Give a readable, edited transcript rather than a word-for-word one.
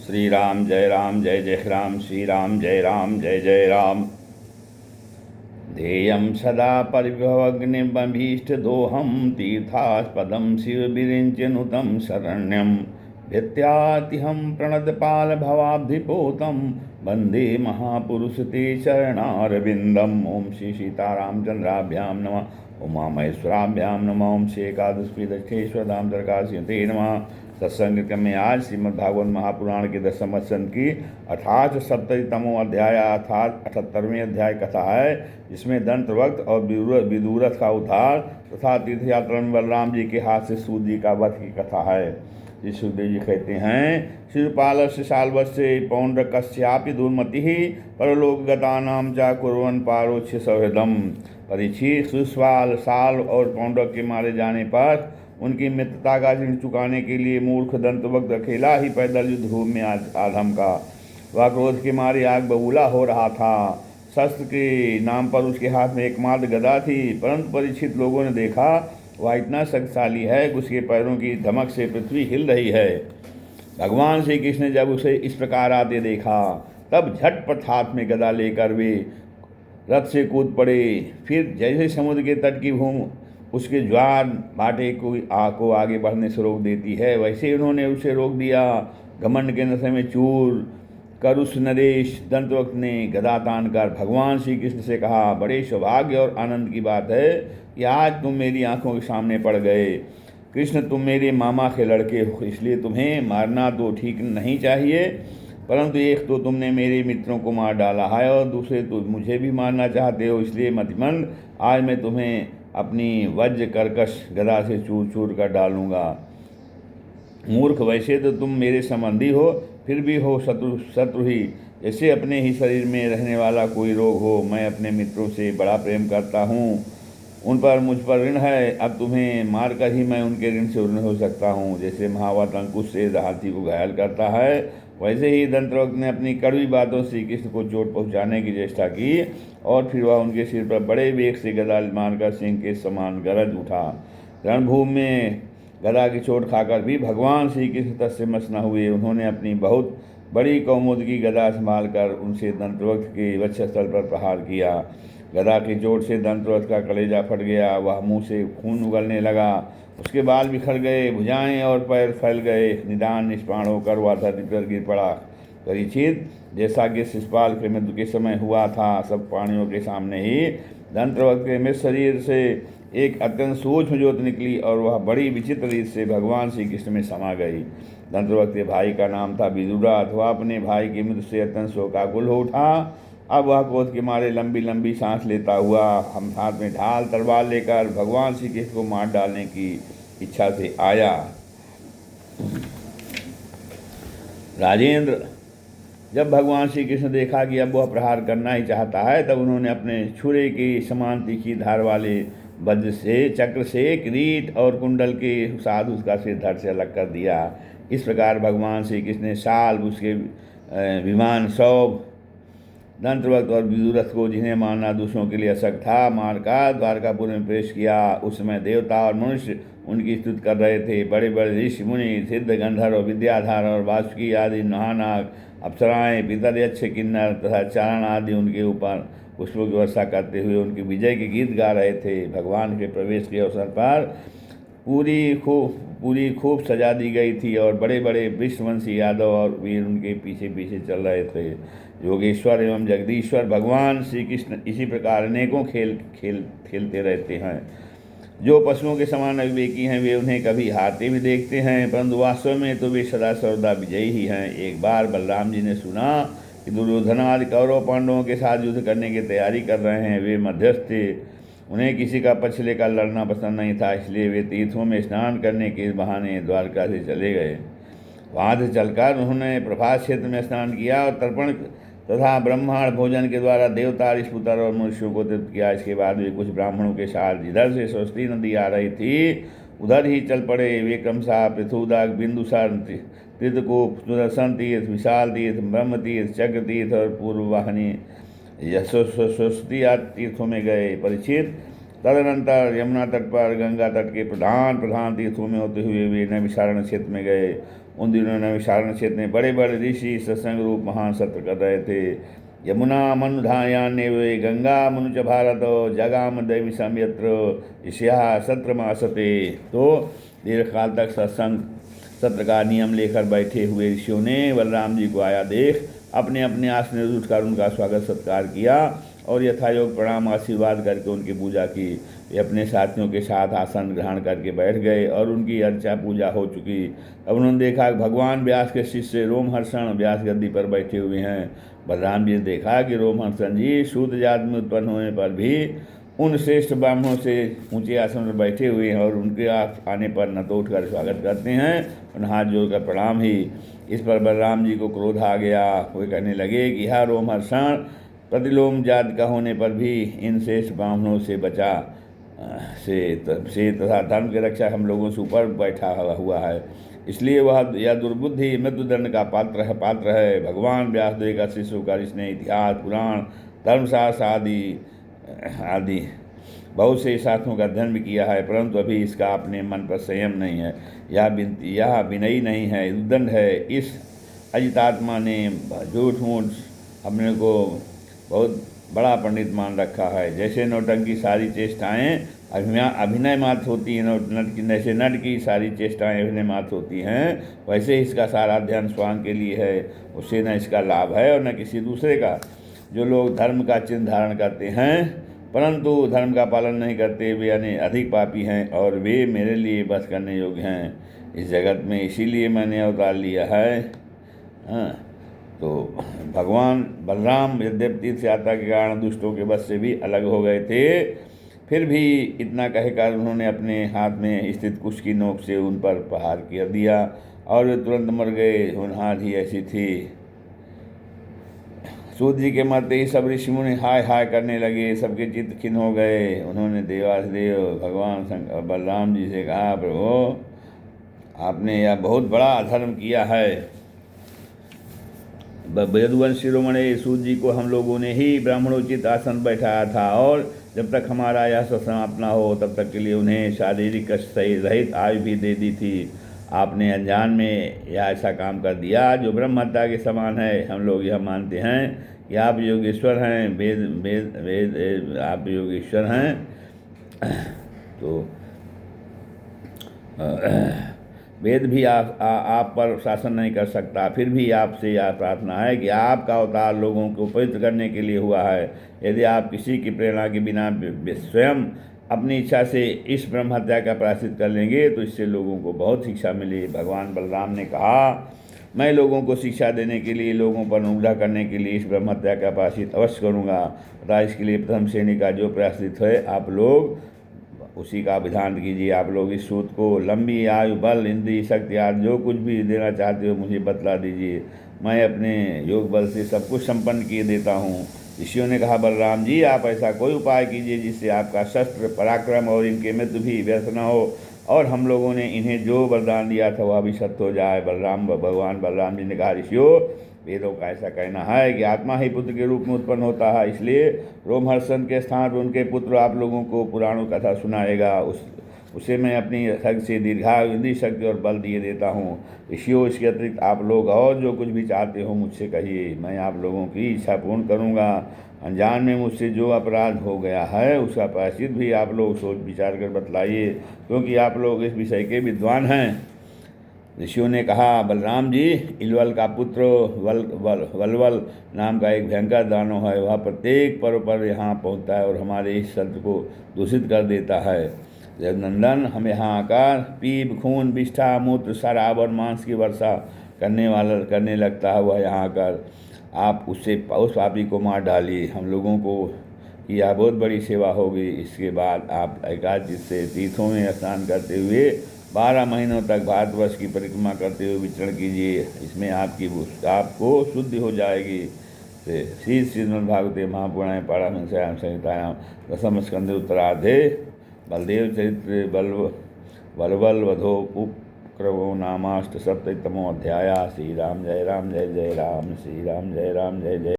श्री राम जय जय राम, श्री राम जय राम। ध्येयं सदा परिभवग्निमभीष्टदोहं तीर्थास्पदं शिवविरिञ्चनुतं शरण्यं भित्त्यातिहं प्रणतपालभवाब्धिपोतं वन्दे महापुरुष ते चरणारविन्दम्। ओं श्री सीतारामचन्द्राभ्यां नमः, उमामहेश्वराभ्यां नमः, ओं श्री एकादशपीठेश्वरधाम दरकाशी ते नमः। सत्संग में आज श्रीमद्भागवत महापुराण के 10वें स्कंद की अर्थात 70तमो अध्याय अर्थात 78वें अध्याय कथा है, जिसमें दंतवक्त और विदुरथ का उद्धार तथा तीर्थयात्रा में बलराम जी के हाथ से सूत जी का वध की कथा है। श्री सुखदेव जी कहते हैं, शिवपाल से सालवस्य पौंड्रकस्यापि दुर्मति परलोक गतानाम चा कुर्वन् पारोक्ष सौहृदम। परीक्षित, सुस्वाल, साल और पौंड्रक के मारे जाने पर उनकी मित्रता का ऋण चुकाने के लिए मूर्ख दंतवक्त अकेला ही पैदल युद्ध भूमि में आधम का। वह क्रोध के मारे आग बबूला हो रहा था। शस्त्र के नाम पर उसके हाथ में एकमात्र गदा थी, परंतु परीक्षित लोगों ने देखा वह इतना शक्तिशाली है कि उसके पैरों की धमक से पृथ्वी हिल रही है। भगवान श्री कृष्ण ने जब उसे इस प्रकार आते देखा, तब झटपट हाथ में गदा लेकर वे रथ से कूद पड़े। फिर जैसे समुद्र के तट की भूमि उसके ज्वार भाटे को आगे बढ़ने से रोक देती है, वैसे उन्होंने उसे रोक दिया। घमंड के नशे में चूर कर उस नरेश दंतवक्त ने गदा तान कर भगवान श्री कृष्ण से कहा, बड़े सौभाग्य और आनंद की बात है कि आज तुम मेरी आंखों के सामने पड़ गए। कृष्ण, तुम मेरे मामा के लड़के हो, इसलिए तुम्हें मारना तो ठीक नहीं चाहिए, परंतु एक तो तुमने मेरे मित्रों को मार डाला है और दूसरे तो मुझे भी मारना चाहते हो, इसलिए मतिमंद आज मैं तुम्हें अपनी वज्र कर्कश गदा से चूर चूर कर डालूंगा। मूर्ख, वैसे तो तुम मेरे संबंधी हो, फिर भी हो शत्रु ही। जैसे अपने ही शरीर में रहने वाला कोई रोग हो। मैं अपने मित्रों से बड़ा प्रेम करता हूँ, उन पर मुझ पर ऋण है। अब तुम्हें मारकर ही मैं उनके ऋण से ऋण हो सकता हूँ। जैसे महावत अंकुश से हाथी को घायल करता है, वैसे ही दंतवक्त ने अपनी कड़वी बातों से कृष्ण को चोट पहुँचाने की चेष्टा की और फिर वह उनके सिर पर बड़े वेग से गदा मारकर सिंह के समान गरज उठा। रणभूमि में गदा की चोट खाकर भी भगवान श्री कृष्ण तत्समस न हुए। उन्होंने अपनी बहुत बड़ी कौमुद की गदा संभाल कर उनसे दंतवक्त के वक्षस्थल पर प्रहार किया। गदा की चोट से दंतवक्त का कलेजा फट गया, वह मुंह से खून उगलने लगा, उसके बाल बिखर गए, भुजाएं और पैर फैल गए। निदान निष्प्राण होकर वह धरती पर गिर पड़ा। परीक्षित, जैसा कि शिशुपाल के मृत्यु के समय हुआ था, सब प्राणियों के सामने ही दंतवक्त के मृत शरीर से एक अत्यंत सूक्ष्म ज्योति निकली और वह बड़ी विचित्र रीत से भगवान श्री कृष्ण में समा गई। दंतवक्त के भाई का नाम था विदुरथ। वह अपने भाई की मृत्यु से अत्यंत शोकाकुल हो उठा। अब वह क्रोध के मारे लंबी लंबी सांस लेता हुआ हम हाथ में ढाल तलवार लेकर भगवान श्री कृष्ण को मार डालने की इच्छा से आया। राजेंद्र, जब भगवान श्री कृष्ण देखा कि अब वह प्रहार करना ही चाहता है, तब उन्होंने अपने छुरे की समान तीखी धार वाले वज्र से, चक्र से, किरीट और कुंडल के साथ उसका सिर धड़ से अलग कर दिया। इस प्रकार भगवान श्री कृष्ण ने साल, उसके विमान, सौभ, दंतवक्त और विदुरथ को, जिन्हें मारना दूसरों के लिए अशक्त था, मारकर द्वारकापुर में पेश किया। उस समय देवता और मनुष्य उनकी स्तुति कर रहे थे। बड़े बड़े ऋषि मुनि, सिद्ध, गंधर्व, विद्याधर और वासुकी आदि महानाग, अप्सराएं, पितर, यक्ष, किन्नर तथा चारण आदि उनके ऊपर पुष्पों की वर्षा करते हुए उनकी विजय के गीत गा रहे थे। भगवान के प्रवेश के अवसर पर पूरी खूब सजा दी गई थी और बड़े बड़े विश्ववंशी यादव और वीर उनके पीछे पीछे चल रहे थे। योगेश्वर एवं जगदीश्वर भगवान श्री कृष्ण इसी प्रकार अनेकों खेलते रहते हैं। जो पशुओं के समान अविवेकी हैं, वे उन्हें कभी हारते भी देखते हैं, परंतु वास्तव में तो वे सदा सर्वदा विजयी ही हैं। एक बार बलराम जी ने सुना कि दुर्योधन आदि कौरव पांडवों के साथ युद्ध करने की तैयारी कर रहे हैं। वे मध्यस्थ थे, उन्हें किसी का पक्ष लेकर लड़ना पसंद नहीं था, इसलिए वे तीर्थों में स्नान करने के बहाने द्वारका से चले गए। वहाँ से चलकर उन्होंने प्रभास क्षेत्र में स्नान किया और तर्पण तथा ब्रह्मांड भोजन के द्वारा देवता, ऋषिपुत्र और मनुष्यों को तृप्त किया। इसके बाद वे कुछ ब्राह्मणों के साथ जिधर से सरस्वती नदी आ रही थी उधर ही चल पड़े। वे क्रमशः पृथुदक, बिंदुसार, त्रितकूप, सुदर्शन तीर्थ, विशाल तीर्थ, ब्रह्म तीर्थ, चक्र तीर्थ और पूर्ववाहिनी सरस्वती आदि तीर्थों में गए। परीक्षित, तदनंतर यमुना तट पर गंगा तट के प्रधान तीर्थों में होते हुए वे नैमिषारण्य क्षेत्र में गए। उन दिनों नैमिषारण्य क्षेत्र में बड़े बड़े ऋषि सत्संग रूप महान सत्र कर रहे थे। यमुना मनुधायान्य वे गंगा मनुज भारत जगाम दैवी संयत्र ईश्या सत्र मासते। तो दीर्घ काल तक सत्संग सत्र का नियम लेकर बैठे हुए ऋषियों ने बलराम जी को आया देख अपने अपने आसन में उठकर उनका स्वागत सत्कार किया और यथायोग प्रणाम आशीर्वाद करके उनकी पूजा की। वे अपने साथियों के साथ आसन ग्रहण करके बैठ गए और उनकी अर्चा पूजा हो चुकी। अब उन्होंने देखा कि भगवान व्यास के शिष्य रोमहर्षण व्यास गद्दी पर बैठे हुए हैं। बलराम जी ने देखा कि रोमहर्षण जी शूद्र जात में उत्पन्न होने पर भी उन श्रेष्ठ ब्राह्मणों से ऊंचे आसन पर बैठे हुए हैं और उनके आने पर न तो उठकर स्वागत करते हैं और हाथ जोड़कर प्रणाम ही। इस पर बलराम जी को क्रोध आ गया। वे कहने लगे कि यह रोमहर्षण प्रतिलोम जात का होने पर भी इन श्रेष्ठ ब्राह्मणों से बचा से तथा धर्म की रक्षा हम लोगों से ऊपर बैठा हुआ है, इसलिए वह यह दुर्बुद्धि मृत्युदंड का पात्र है। भगवान व्यासदेव का शिष्य होकर इसने इतिहास पुराण धर्मशास्त्र आदि बहुत से शास्त्रों का अध्ययन भी किया है, परंतु अभी इसका अपने मन पर संयम नहीं है। यह विनयी नहीं है, उद्दंड है। इस अजितात्मा ने झूठ मूठ अपने को बहुत बड़ा पंडित मान रखा है। जैसे नौटंकी की सारी चेष्टाएँ अभिनय मात्र होती हैं, जैसे नट की सारी चेष्टाएँ अभिनय मात्र होती हैं, वैसे इसका सारा ध्यान स्वांग के लिए है। उससे न इसका लाभ है और न किसी दूसरे का। जो लोग धर्म का चिन्ह धारण करते हैं परंतु धर्म का पालन नहीं करते, वे यानी अधिक पापी हैं और वे मेरे लिए बस करने योग्य हैं इस जगत में। इसीलिए मैंने अवतार लिया है। तो भगवान बलराम यद्यपि तीर्थ यात्रा के कारण दुष्टों के बस से भी अलग हो गए थे, फिर भी इतना कहकर उन्होंने अपने हाथ में स्थित कुश की नोक से उन पर प्रहार कर दिया और वे तुरंत मर गए। होनहार ही ऐसी थी। सूत जी के मरते ही सब ऋषि मुनि हाय हाय करने लगे, सबके चित्त खिन्न हो गए। उन्होंने देवाधिदेव भगवान बलराम जी से कहा, प्रभु आपने यह बहुत बड़ा अधर्म किया है। यदुवंश शिरोमणि सूत जी को हम लोगों ने ही ब्राह्मणोचित आसन बैठाया था और जब तक हमारा यह समाप्त न हो तब तक के लिए उन्हें शारीरिक कष्ट रहित आयु भी दे दी थी। आपने अनजान में यह ऐसा काम कर दिया जो ब्रह्म हत्या के समान है। हम लोग यह मानते हैं कि आप योगेश्वर हैं, वेद वेद वेद आप योगेश्वर हैं। तो वेद भी आप पर शासन नहीं कर सकता, फिर भी आपसे यह प्रार्थना है कि आपका अवतार लोगों को पवित्र करने के लिए हुआ है। यदि आप किसी की प्रेरणा के बिना स्वयं अपनी इच्छा से इस ब्रह्म हत्या का प्रायश्चित कर लेंगे तो इससे लोगों को बहुत शिक्षा मिली। भगवान बलराम ने कहा, मैं लोगों को शिक्षा देने के लिए, लोगों पर अनुग्रह करने के लिए इस ब्रह्म हत्या का प्रायश्चित अवश्य करूँगा तथा इसके लिए प्रथम श्रेणी का जो प्रायश्चित है आप लोग उसी का विधान कीजिए। आप लोग इस सूत को लंबी आयु, बल, इंद्रिय, शक्ति आदि जो कुछ भी देना चाहते हो मुझे बतला दीजिए, मैं अपने योग बल से सब कुछ संपन्न किए देता हूँ। ऋषियों ने कहा, बलराम जी आप ऐसा कोई उपाय कीजिए जिससे आपका शस्त्र पराक्रम और इनके मृत्यु भी व्यर्थ न हो और हम लोगों ने इन्हें जो वरदान दिया था वह भी सत्य हो जाए। भगवान बलराम जी ने कहा, ऋषियों वेदों का ऐसा कहना है कि आत्मा ही पुत्र के रूप में उत्पन्न होता है, इसलिए रोमहर्षण के स्थान पर उनके पुत्र आप लोगों को पुराणों कथा सुनाएगा। उसे मैं अपनी शक्ति से दीर्घायु, इंद्रिय शक्ति और बल दिए देता हूँ। ऋषियों इसके अतिरिक्त आप लोग और जो कुछ भी चाहते हो मुझसे कहिए, मैं आप लोगों की इच्छा पूर्ण करूँगा। अनजान में मुझसे जो अपराध हो गया है उसका प्रायश्चित भी आप लोग सोच विचार कर बतलाइए, क्योंकि आप लोग इस विषय के विद्वान हैं। ऋषियों ने कहा, बलराम जी इलवल का पुत्र वलवल नाम का एक भयंकर दानव है, वह प्रत्येक पर्व पर यहाँ पहुँचता है और हमारे इस शब्द को दूषित कर देता है। जगनंदन हम यहाँ आकर पीप, खून, विष्ठा, मूत्र, शराब और मांस की वर्षा करने लगता है। वह यहाँ आकर आप उस पापी को मार डालिए, हम लोगों को यह बहुत बड़ी सेवा होगी। इसके बाद आप एकाचित से तीर्थों में स्नान करते हुए 12 महीनों तक भारतवर्ष की परिक्रमा करते हुए विचरण कीजिए, इसमें आपको शुद्धि हो जाएगी। श्रीमद्भागवते महापुराणे पारमहंस्यां संहितायां दशम स्कंधे उत्तरार्धे बलदेव चरित्र बलबल वधो उपक्रमो नामाष्टसप्ततितमो अध्याय। श्री राम जय राम जय जय राम, श्री राम जय राम जय जय।